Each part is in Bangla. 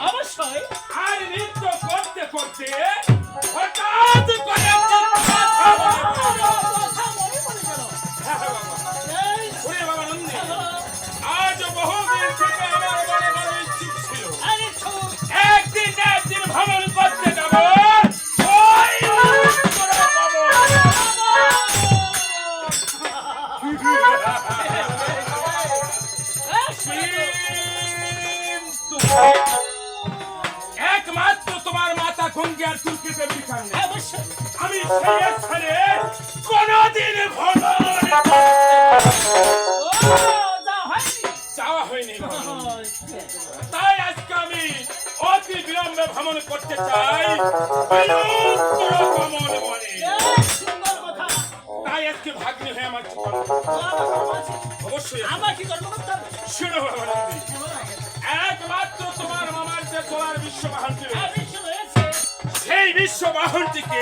অবশ্যই আর নৃত্য করতে করতে হঠাৎ করে আজ বহুদিন থেকে আমার মনে বড় ইচ্ছুক ছিল একদিন একদিন ভ্রমণ করতে যাব একমাত্র তোমার মাতা গঙ্গার তুলকে দেবীর কারণে আমি সেই স্থানে কোনদিন যাওয়া হয়নি। তাই আজকে আমি অতি বিলম্বে ভ্রমণ করতে চাই তাই আজকে ভাগ্নি হয়ে আমার অবশ্যই আমার কি করবো শুনো একমাত্র তোমার মামার যে চলার বিশ্ববাহনটি সেই বিশ্ববাহনটিকে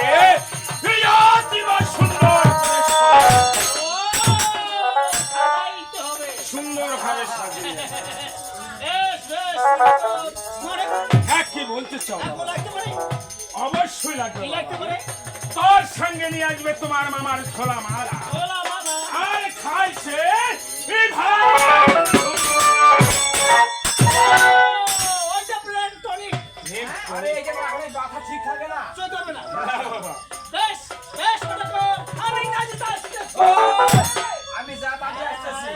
সুন্দর ভাবে সাজিয়ে কি বলতে চাও অবশ্যই লাগবে তোর সঙ্গে নিয়ে আসবে তোমার মামার খোলা মালা আর খাইছে ঠিক থাকে না আমি যা তাকে আসতেছি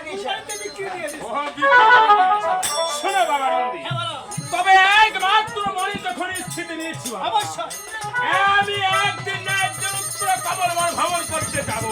কুরবানিতে বিক্রি দিয়ে দিস। ও বিক্রি। শোনো বাবা নন্দী, হ্যাঁ বলো। তবে একমাত্র মনে যখন স্থিতি নিয়েছি বাবা, অবশ্যই। আমি একদিন না একদিন উত্তর কমল ভ্রমণ করতে যাবো।